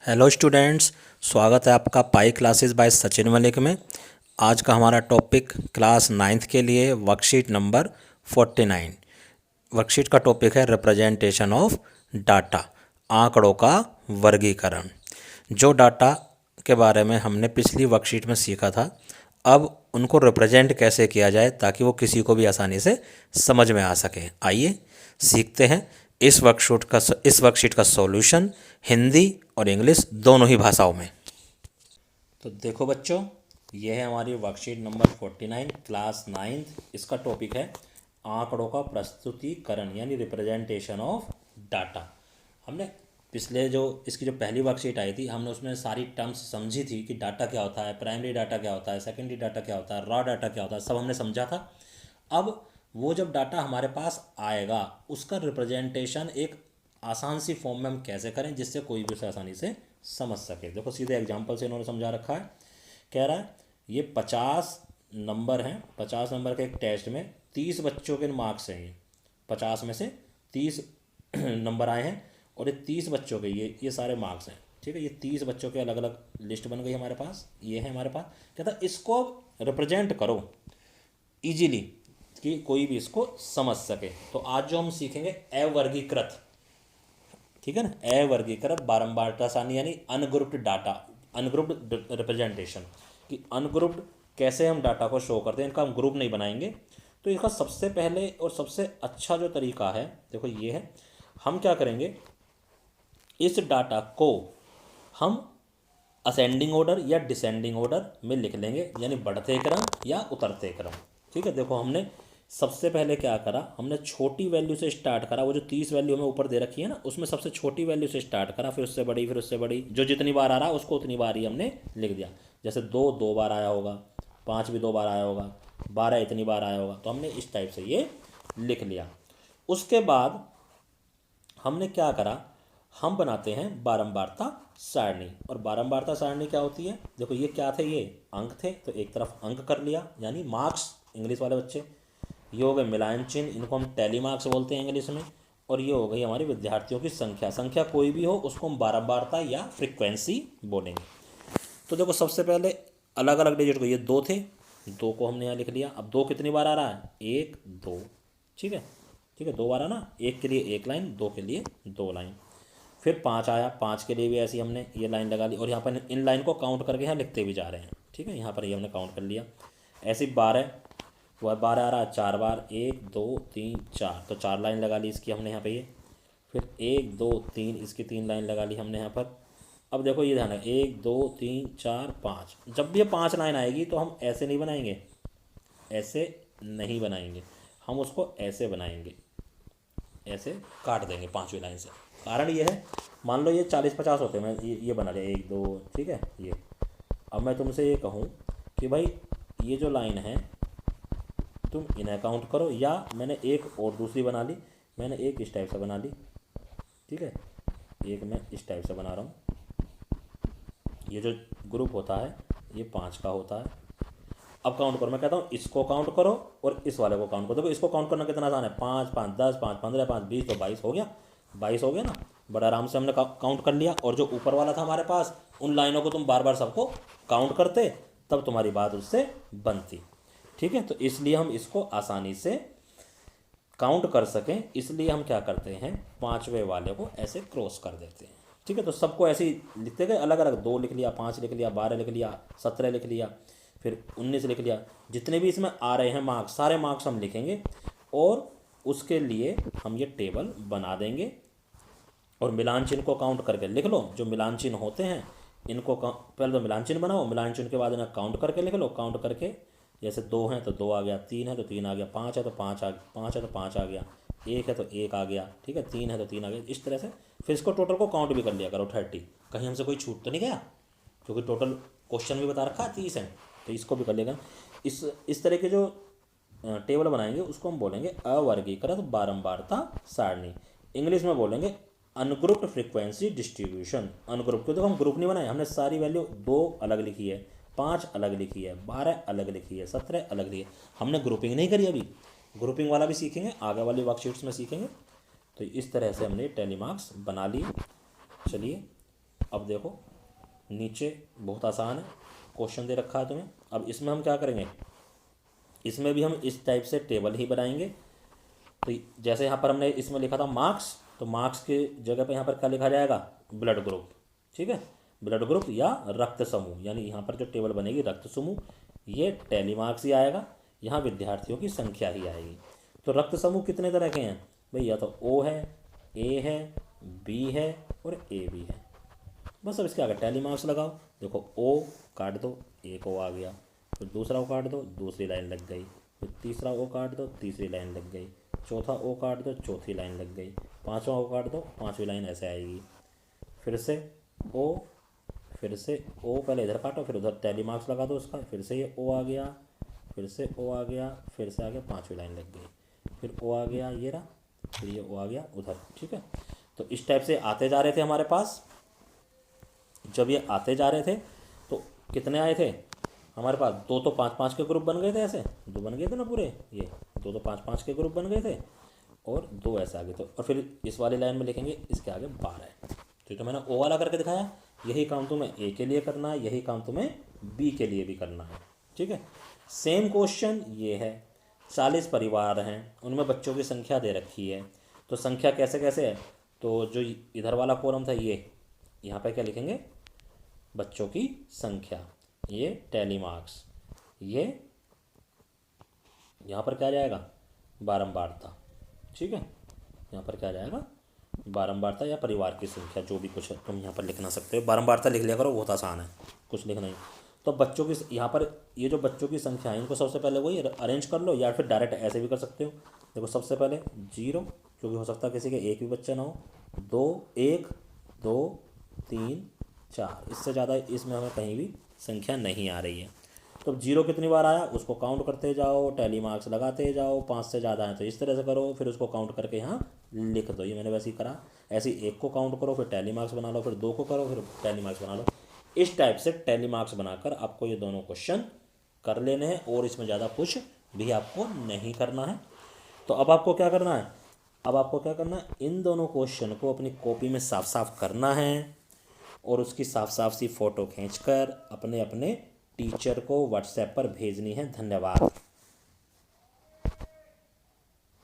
Hello students, स्वागत है आपका pi classes bye Sachin Malik में। आज का हमारा टॉपिक क्लास नाइन्थ के लिए वर्कशीट नंबर 49। वर्कशीट का टॉपिक है रिप्रेजेंटेशन ऑफ डाटा, आंकड़ों का वर्गीकरण। जो डाटा के बारे में हमने पिछली वर्कशीट में सीखा था, अब उनको रिप्रेजेंट कैसे किया जाए ताकि वो किसी को भी आसानी से समझ में आ सके। आइए सीखते हैं इस वर्कशीट का सॉल्यूशन हिंदी और इंग्लिश दोनों ही भाषाओं में। तो देखो बच्चों, ये है हमारी वर्कशीट नंबर 49 क्लास नाइन्थ। इसका टॉपिक है आंकड़ों का प्रस्तुतिकरण यानी रिप्रेजेंटेशन ऑफ डाटा। हमने पिछले इसकी जो पहली वर्कशीट आई थी, हमने उसमें सारी टर्म्स समझी थी कि डाटा क्या होता है, प्राइमरी डाटा क्या होता है, सेकेंडरी डाटा क्या होता है, रॉ डाटा क्या होता है, सब हमने समझा था। अब वो जब डाटा हमारे पास आएगा उसका रिप्रेजेंटेशन एक आसान सी फॉर्म में हम कैसे करें जिससे कोई भी उसे आसानी से समझ सके। देखो सीधे एग्जांपल से इन्होंने समझा रखा है। कह रहा है ये 50 नंबर हैं, 50 नंबर के एक टेस्ट में 30 बच्चों के मार्क्स हैं। ये 50 में से 30 नंबर आए हैं और ये 30 बच्चों के ये सारे मार्क्स हैं। ठीक है, ये 30 बच्चों के अलग अलग लिस्ट बन गई हमारे पास। ये है हमारे पास। कहता इसको रिप्रेजेंट करो इजीली कि कोई भी इसको समझ सके। तो आज जो हम सीखेंगे अवर्गीकृत, ठीक है ना, अवर्गीकृत बारंबारता सारणी यानी अनग्रुप्ड डाटा, अनग्रुप्ड रिप्रेजेंटेशन कि अनग्रुप्ड कैसे हम डाटा को शो करते हैं। इनका हम ग्रुप नहीं बनाएंगे। तो इसका सबसे पहले और सबसे अच्छा जो तरीका है, देखो ये है, हम क्या करेंगे, इस डाटा को हम असेंडिंग ऑर्डर या डिसेंडिंग ऑर्डर में लिख लेंगे, यानी बढ़ते क्रम या उतरते क्रम। ठीक है, देखो हमने सबसे पहले क्या करा, हमने छोटी वैल्यू से स्टार्ट करा। वो जो 30 वैल्यू हमें ऊपर दे रखी है ना, उसमें सबसे छोटी वैल्यू से स्टार्ट करा, फिर उससे बड़ी, फिर उससे बड़ी, जो जितनी बार आ रहा उसको उतनी बार ही हमने लिख दिया। जैसे 2 बार आया होगा, 5 भी 2 बार आया होगा, 12 इतनी बार आया होगा, तो हमने इस टाइप से ये लिख लिया। उसके बाद हमने क्या करा, हम बनाते हैं बारंबारता सारणी। और बारंबारता सारणी क्या होती है, देखो ये क्या थे, ये अंक थे, तो एक तरफ अंक कर लिया यानी मार्क्स, इंग्लिश वाले बच्चे। ये हो गए मिलान चिन्ह, इनको हम टैली मार्क्स बोलते हैं इंग्लिश में। और ये हो गई हमारी विद्यार्थियों की संख्या। संख्या कोई भी हो उसको हम बारंबारता या फ्रिक्वेंसी बोलेंगे। तो देखो सबसे पहले अलग अलग डिजिट को, ये 2 थे, 2 को हमने यहाँ लिख लिया। अब 2 कितनी बार आ रहा है, 1 2। ठीक है, ठीक है, 2 बार आना, 1 के लिए 1 लाइन, 2 के लिए 2 लाइन। फिर 5 आया, 5 के लिए भी ऐसी हमने ये लाइन लगा ली। और यहाँ पर इन लाइन को काउंट करके यहाँ लिखते भी जा रहे हैं। ठीक है, यहाँ पर ये हमने काउंट कर लिया। ऐसी 12, वह 12 आ रहा है 4 बार, 1 2 3 4, तो 4 लाइन लगा ली इसकी हमने यहाँ पे ये। फिर 1 2 3, इसकी 3 लाइन लगा ली हमने यहाँ पर। अब देखो ये ध्यान है, 1 2 3 4 5, जब भी ये 5 लाइन आएगी तो हम ऐसे नहीं बनाएंगे, ऐसे नहीं बनाएंगे, हम उसको ऐसे बनाएंगे, ऐसे काट देंगे 5वीं लाइन से। कारण ये है, मान लो ये 40-50 होते हैं, मैं ये बना लिया 1 2, ठीक है ये। अब मैं तुमसे ये कहूँ कि भाई ये जो लाइन है तुम इन्हें काउंट करो, या मैंने एक और दूसरी बना ली, मैंने एक इस टाइप से बना ली। ठीक है, एक मैं इस टाइप से बना रहा हूँ। ये जो ग्रुप होता है ये 5 का होता है। अब काउंट करो, मैं कहता हूँ इसको काउंट करो और इस वाले को काउंट करो। देखो इसको काउंट करना कितना आसान है, 5 5 10 5 15 5 20, तो 22 हो गया। 22 हो गया ना, बड़ा आराम से हमने काउंट कर लिया। और जो ऊपर वाला था हमारे पास, उन लाइनों को तुम बार बार सबको काउंट करते, तब तुम्हारी बात उससे बनती। ठीक है, तो इसलिए हम इसको आसानी से काउंट कर सकें, इसलिए हम क्या करते हैं, 5वें वाले को ऐसे क्रॉस कर देते हैं। ठीक है, तो सबको ऐसे ही लिखते गए अलग अलग, 2 लिख लिया, 5 लिख लिया, 12 लिख लिया, 17 लिख लिया, फिर 19 लिख लिया। जितने भी इसमें आ रहे हैं मार्क्स, सारे मार्क्स हम लिखेंगे और उसके लिए हम ये टेबल बना देंगे। और मिलान चिन्ह को काउंट करके लिख लो। जो मिलान चिन्ह होते हैं इनको पहले तो मिलान चिन्ह बनाओ, मिलान चिन्ह के बाद इन्हें काउंट करके लिख लो। काउंट करके जैसे 2 हैं तो 2 आ गया, 3 है तो 3 आ गया, 5 है तो 5 आ गया, 1 है तो 1 आ गया, ठीक है, 3 है तो 3 आ गया, इस तरह से। फिर इसको टोटल को काउंट भी कर लिया करो 30, कहीं हमसे कोई छूट तो नहीं गया, क्योंकि टोटल क्वेश्चन भी बता रखा है 30 है, तो इसको भी कर लेगा। इस तरह के जो टेबल बनाएंगे उसको हम बोलेंगे अवर्गीकृत बारंबारता सारणी। इंग्लिश में बोलेंगे अनग्रुप्ड फ्रीक्वेंसी डिस्ट्रीब्यूशन। अनग्रुप क्यों, देखो हम ग्रुप नहीं बनाए, हमने सारी वैल्यू 2 अलग लिखी है, 5 अलग लिखी है, 12 अलग लिखी है, 17 अलग लिखी है, हमने ग्रुपिंग नहीं करी। अभी ग्रुपिंग वाला भी सीखेंगे, आगे वाली वर्कशीट्स में सीखेंगे। तो इस तरह से हमने टैली मार्क्स बना लिए। चलिए अब देखो नीचे बहुत आसान है, क्वेश्चन दे रखा है तुम्हें। अब इसमें हम क्या करेंगे, इसमें भी हम इस टाइप से टेबल ही बनाएंगे। तो जैसे यहाँ पर हमने इसमें लिखा था मार्क्स, तो मार्क्स की जगह पे यहाँ पर क्या लिखा जाएगा, ब्लड ग्रुप। ठीक है, ब्लड ग्रुप या रक्त समूह, यानी यहाँ पर जो टेबल बनेगी रक्त समूह, ये टैली मार्क्स ही आएगा, यहाँ विद्यार्थियों की संख्या ही आएगी। तो रक्त समूह कितने तरह के हैं भाई, या तो ओ है, ए है, बी है और ए बी है। बस अब इसके आगे टैली मार्क्स लगाओ। देखो ओ काट दो, एक ओ आ गया, फिर दूसरा ओ काट दो, दूसरी लाइन लग गई, फिर तीसरा ओ काट दो, तीसरी लाइन लग गई, चौथा ओ काट दो, चौथी लाइन लग गई, पांचवा ओ काट दो, पांचवी लाइन ऐसे आएगी, फिर से ओ, फिर से ओ, पहले इधर काटो फिर उधर टैली मार्क्स लगा दो उसका, फिर से ये ओ आ गया, फिर से ओ आ गया, फिर से आ गया, पांचवी लाइन लग गई, फिर ओ आ गया ये रहा, फिर ये ओ आ गया उधर। ठीक है, तो इस टाइप से आते जा रहे थे हमारे पास। जब ये आते जा रहे थे तो कितने आए थे हमारे पास, दो तो 5-5 के ग्रुप बन गए थे, ऐसे दो बन गए थे ना पूरे, ये दो तो 5-5 के ग्रुप बन गए थे और दो ऐसे आगे। तो और फिर इस वाली लाइन में लिखेंगे इसके आगे 12 है। तो मैंने ओ वाला करके दिखाया, यही काम तुम्हें ए के लिए करना है, यही काम तुम्हें बी के लिए भी करना है। ठीक है, सेम क्वेश्चन ये है, 40 परिवार हैं, उनमें बच्चों की संख्या दे रखी है। तो संख्या कैसे कैसे है, तो जो इधर वाला कॉलम था ये, यहाँ पे क्या लिखेंगे, बच्चों की संख्या, ये टैली मार्क्स, ये यहाँ पर क्या जाएगा, बारंबारता। ठीक है, यहाँ पर क्या जाएगा, बारंबारता या परिवार की संख्या, जो भी कुछ है तुम यहाँ पर लिखना सकते हो। बारंबारता लिख लिया करो, बहुत आसान है, कुछ लिखना ही। तो बच्चों की यहाँ पर ये जो बच्चों की संख्या है, इनको सबसे पहले वही अरेंज कर लो, या फिर डायरेक्ट ऐसे भी कर सकते हो। देखो सबसे पहले 0, क्योंकि हो सकता है किसी के एक भी बच्चा ना हो, 2, 1, 2, 3, 4, इससे ज़्यादा इसमें हमें कहीं भी संख्या नहीं आ रही है। तो अब 0 कितनी बार आया उसको काउंट करते जाओ, टैली मार्क्स लगाते जाओ, 5 से ज़्यादा है तो इस तरह से करो, फिर उसको काउंट करके यहाँ लिख दो। ये मैंने वैसे ही करा, ऐसे ही 1 को काउंट करो, फिर टैली मार्क्स बना लो, फिर 2 को करो, फिर टैली मार्क्स बना लो। इस टाइप से टैली मार्क्स बनाकर आपको ये दोनों क्वेश्चन कर लेने हैं, और इसमें ज़्यादा कुछ भी आपको नहीं करना है। तो अब आपको क्या करना है, अब आपको क्या करना है, इन दोनों क्वेश्चन को अपनी कॉपी में साफ साफ करना है, और उसकी साफ साफ सी फ़ोटो खींचकर अपने अपने टीचर को व्हाट्सएप पर भेजनी है। धन्यवाद।